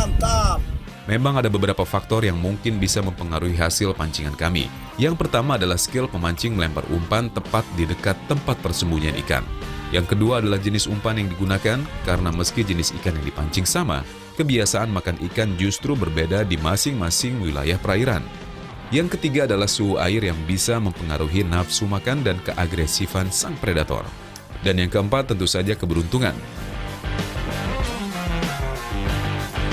Mantap. Memang ada beberapa faktor yang mungkin bisa mempengaruhi hasil pancingan kami. Yang pertama adalah skill pemancing melempar umpan tepat di dekat tempat persembunyian ikan. Yang kedua adalah jenis umpan yang digunakan, karena meski jenis ikan yang dipancing sama, kebiasaan makan ikan justru berbeda di masing-masing wilayah perairan. Yang ketiga adalah suhu air yang bisa mempengaruhi nafsu makan dan keagresifan sang predator. Dan yang keempat tentu saja keberuntungan.